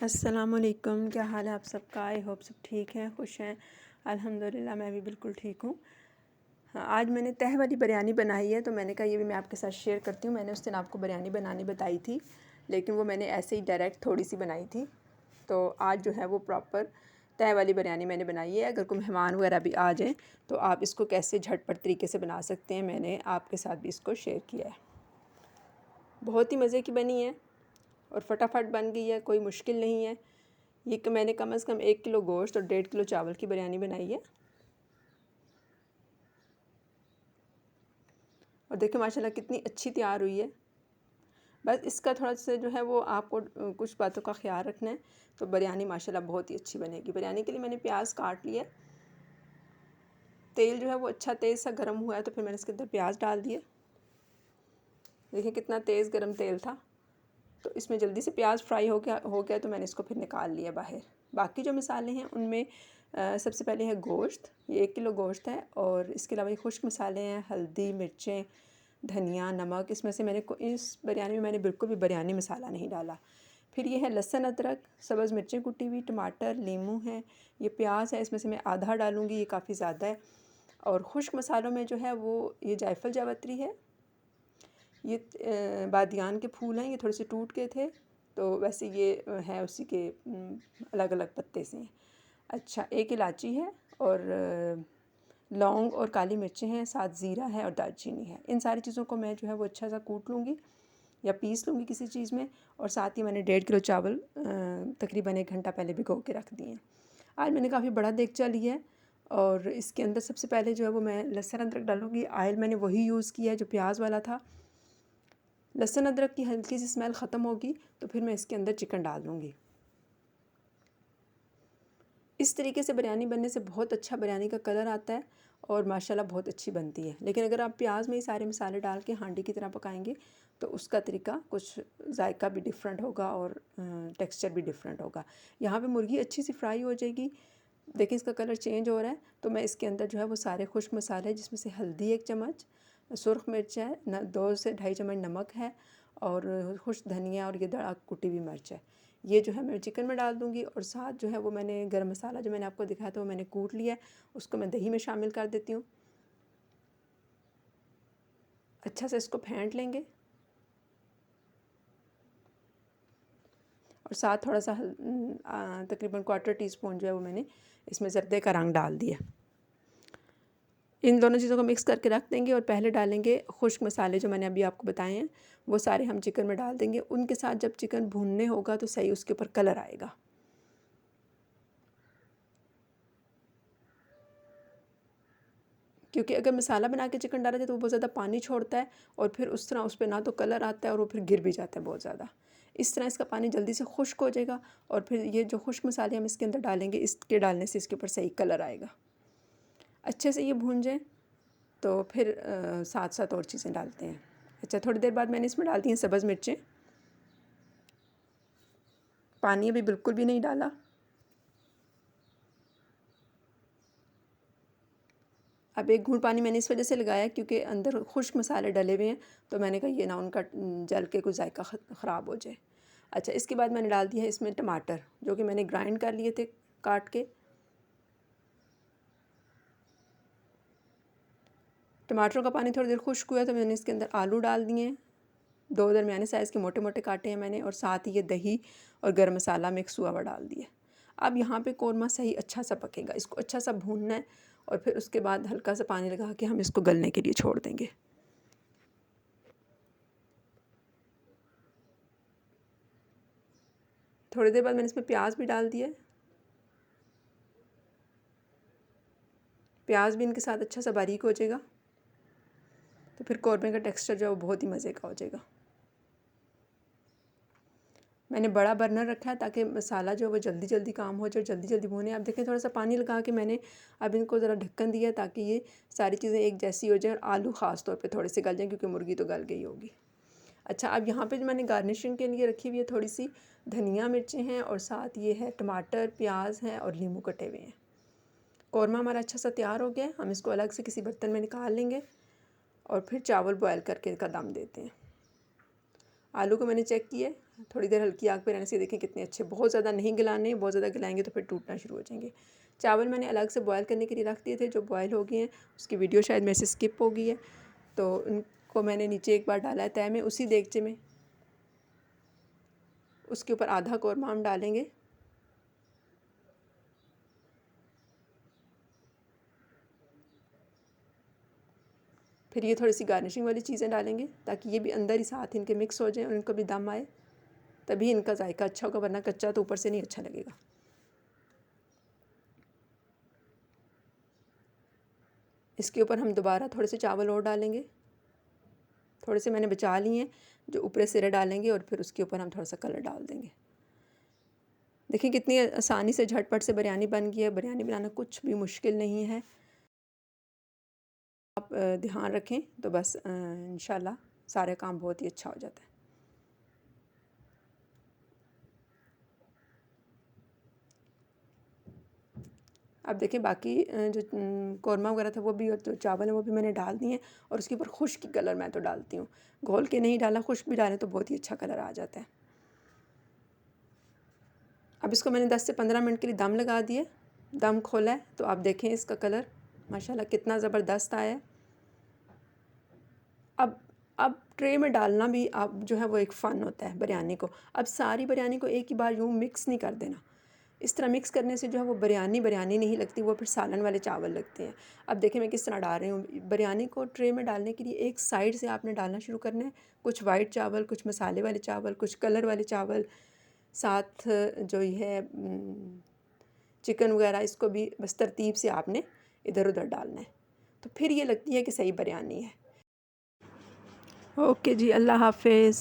अस्सलामुअलैकुम, क्या हाल है आप सबका। आई होप सब ठीक हैं, खुश हैं। अल्हम्दुलिल्लाह मैं भी बिल्कुल ठीक हूँ। हाँ, आज मैंने तह वाली बिरयानी बनाई है, तो मैंने कहा ये भी मैं आपके साथ शेयर करती हूँ। मैंने उस दिन आपको बिरयानी बनानी बताई थी, लेकिन वो मैंने ऐसे ही डायरेक्ट थोड़ी सी बनाई थी। तो आज जो है वो प्रॉपर तह वाली बिरयानी मैंने बनाई है। अगर कोई मेहमान वगैरह भी आ जाएँ तो आप इसको कैसे झटपट तरीके से बना सकते हैं, मैंने आपके साथ भी इसको शेयर किया है। बहुत ही मज़े की बनी है और फटाफट बन गई है, कोई मुश्किल नहीं है। ये मैंने कम से कम 1 किलो गोश्त और 1.5 किलो चावल की बिरयानी बनाई है। और देखिए माशाल्लाह कितनी अच्छी तैयार हुई है। बस इसका थोड़ा सा जो है वो आपको कुछ बातों का ख्याल रखना है, तो बिरयानी माशाल्लाह बहुत ही अच्छी बनेगी। बिरयानी के लिए मैंने प्याज काट लिया। तेल जो है वो अच्छा तेज़ सा गर्म हुआ है, तो फिर मैंने इसके अंदर प्याज डाल दिए। देखिए कितना तेज़ गर्म तेल था। तो इसमें जल्दी से प्याज फ्राई हो गया तो मैंने इसको फिर निकाल लिया बाहर। बाकी जो मसाले हैं उनमें सबसे पहले है गोश्त। ये 1 किलो गोश्त है, और इसके अलावा ये खुश्क मसाले हैं, हल्दी, मिर्चें, धनिया, नमक। इसमें से इस बिरयानी में मैंने बिल्कुल भी बिरयानी मसाला नहीं डाला। फिर ये है लहसुन, अदरक, सब्ज़ मिर्चें कुटी हुई, टमाटर, नींबू है, ये प्याज है, इसमें से मैं आधा डालूँगी, ये काफ़ी ज़्यादा है। और खुश्क मसालों में जो है वो ये जायफल जावित्री है, ये बादियान के फूल हैं, ये थोड़े से टूट गए थे, तो वैसे ये है उसी के अलग अलग पत्ते से हैं। अच्छा, 1 इलायची है, और लौंग और काली मिर्चें हैं, साथ ज़ीरा है और दालचीनी है। इन सारी चीज़ों को मैं जो है वो अच्छा सा कूट लूँगी या पीस लूँगी किसी चीज़ में। और साथ ही मैंने 1.5 किलो चावल तकरीबन 1 घंटा पहले भिगो के रख दिए हैं। आज मैंने काफ़ी बड़ा देगचा लिया है, और इसके अंदर सबसे पहले जो है वो मैं लहसुन अदरक डालूँगी। ऑयल मैंने वही यूज़ किया है जो प्याज वाला था। लहसुन अदरक की हल्की सी स्मेल ख़त्म होगी तो फिर मैं इसके अंदर चिकन डाल दूँगी। इस तरीके से बिरयानी बनने से बहुत अच्छा बिरयानी का कलर आता है और माशाल्लाह बहुत अच्छी बनती है। लेकिन अगर आप प्याज में ही सारे मसाले डाल के हांडी की तरह पकाएंगे तो उसका तरीका कुछ जायका भी डिफरेंट होगा और टेक्सचर भी डिफरेंट होगा। यहाँ पे मुर्गी अच्छी सी फ्राई हो जाएगी। देखिए इसका कलर चेंज हो रहा है, तो मैं इसके अंदर जो है वो सारे खुश्क मसाले, जिसमें से हल्दी 1 चम्मच, सुरख मिर्च है, 2 से ढाई चम्मच नमक है, और खुश्क धनिया और ये दड़ा कुटी हुई मिर्च है, ये जो है मैं चिकन में डाल दूँगी। और साथ जो है वो मैंने गरम मसाला जो मैंने आपको दिखाया था वो मैंने कूट लिया है, उसको मैं दही में शामिल कर देती हूँ। अच्छा से इसको फेंट लेंगे, और साथ थोड़ा सा तकरीबन 1/4 टीस्पून जो है वो मैंने इसमें ज़र्दे का रंग डाल दिया। इन दोनों चीज़ों को मिक्स करके रख देंगे, और पहले डालेंगे खुश्क मसाले जो मैंने अभी आपको बताए हैं, वो सारे हम चिकन में डाल देंगे। उनके साथ जब चिकन भूनने होगा तो सही उसके ऊपर कलर आएगा। क्योंकि अगर मसाला बना के चिकन डाला जाए तो वो बहुत ज़्यादा पानी छोड़ता है, और फिर उस तरह उस पर ना तो कलर आता है और वो फिर गिर भी जाता है बहुत ज़्यादा। इस तरह इसका पानी जल्दी से खुश्क हो जाएगा, और फिर ये जो खुश्क मसाले हम इसके अंदर डालेंगे, इसके डालने से इसके ऊपर सही कलर आएगा। अच्छे से ये भून जाए तो फिर साथ साथ और चीज़ें डालते हैं। अच्छा, थोड़ी देर बाद मैंने इसमें डाल दी हैं सब्ज़ मिर्चें। पानी अभी बिल्कुल भी नहीं डाला। अब 1 घूंट पानी मैंने इस वजह से लगाया क्योंकि अंदर खुश्क मसाले डले हुए हैं, तो मैंने कहा ये ना उनका जल के कुछ जायका ख़राब हो जाए। अच्छा, इसके बाद मैंने डाल दिया है इसमें टमाटर, जो कि मैंने ग्राइंड कर लिए थे काट के। टमाटरों का पानी थोड़ी देर खुश्क हुआ तो मैंने इसके अंदर आलू डाल दिए हैं, 2 दरमियाने साइज़ के मोटे मोटे काटे हैं मैंने, और साथ ही ये दही और गर्म मसाला मिक्स हुआ हुआ डाल दिया। अब यहाँ पे कौरमा सही अच्छा सा पकेगा, इसको अच्छा सा भूनना है, और फिर उसके बाद हल्का सा पानी लगा के हम इसको गलने के लिए छोड़ देंगे। थोड़ी देर बाद मैंने इसमें प्याज भी डाल दिया। प्याज भी इनके साथ अच्छा सा बारीक हो जाएगा, तो फिर कौरमे का टेक्सचर जो है वो बहुत ही मज़े का हो जाएगा। मैंने बड़ा बर्नर रखा है ताकि मसाला जो है वो जल्दी जल्दी काम हो जाए, जल्दी जल्दी भुने। आप देखें थोड़ा सा पानी लगा के मैंने अब इनको ज़रा ढक्कन दिया ताकि ये सारी चीज़ें एक जैसी हो जाए, और आलू ख़ास तौर पे थोड़े से गल जाएँ क्योंकि मुर्गी तो गल गई होगी। अच्छा, अब यहाँ पे जो मैंने गार्निशिंग के लिए रखी हुई है थोड़ी सी धनिया मिर्चें हैं, और साथ ये है टमाटर, प्याज हैं, और नींबू कटे हुए हैं। कौरमा हमारा अच्छा सा तैयार हो गया। हम इसको अलग से किसी बर्तन में निकाल लेंगे, और फिर चावल बॉयल करके इसका दम देते हैं। आलू को मैंने चेक किया, थोड़ी देर हल्की आग पे रहने से देखें कितने अच्छे, बहुत ज़्यादा नहीं गलाने, बहुत ज़्यादा गलाएंगे तो फिर टूटना शुरू हो जाएंगे। चावल मैंने अलग से बॉयल करने के लिए रख दिए थे, जो बॉयल हो गए हैं। उसकी वीडियो शायद मेरे से स्किप हो गई है, तो उनको मैंने नीचे एक बार डाला है तय में, उसी देगचे में। उसके ऊपर आधा कौरमा हम डालेंगे। फिर ये थोड़ी सी गार्निशिंग वाली चीज़ें डालेंगे ताकि ये भी अंदर ही साथ इनके मिक्स हो जाए और इनको भी दम आए, तभी इनका जायका अच्छा होगा, वरना कच्चा तो ऊपर से नहीं अच्छा लगेगा। इसके ऊपर हम दोबारा थोड़े से चावल और डालेंगे, थोड़े से मैंने बचा लिए हैं, जो ऊपर सिरे डालेंगे और फिर उसके ऊपर हम थोड़ा सा कलर डाल देंगे। देखिए कितनी आसानी से झटपट से बिरयानी बन गई है। बिरयानी बनाना कुछ भी मुश्किल नहीं है, आप ध्यान रखें तो बस इंशाल्लाह सारे काम बहुत ही अच्छा हो जाता है। अब देखिए बाकी जो कौरमा वगैरह था वो भी, और जो चावल है वो भी मैंने डाल दिए हैं। और उसके ऊपर खुश्क कलर मैं तो डालती हूँ, घोल के नहीं डाला, खुश्क भी डालें तो बहुत ही अच्छा कलर आ जाता है। अब इसको मैंने 10 से 15 मिनट के लिए दम लगा दिए। दम खोला है तो आप देखें इसका कलर माशाल्लाह कितना ज़बरदस्त आया है। अब ट्रे में डालना भी आप जो है वो एक फ़न होता है बिरयानी को। अब सारी बिरयानी को एक ही बार यूँ मिक्स नहीं कर देना, इस तरह मिक्स करने से जो है वो बिरयानी बिरयानी नहीं लगती, वो फिर सालन वाले चावल लगते हैं। अब देखें मैं किस तरह डाल रही हूँ। बिरयानी को ट्रे में डालने के लिए एक साइड से आपने डालना शुरू करना है, कुछ वाइट चावल, कुछ मसाले वाले चावल, कुछ कलर वाले चावल, साथ जो ये है चिकन वगैरह, इसको भी बस तरतीब से आपने इधर उधर डालना है, तो फिर ये लगती है कि सही बिरयानी है। ओके जी, अल्लाह हाफिज़।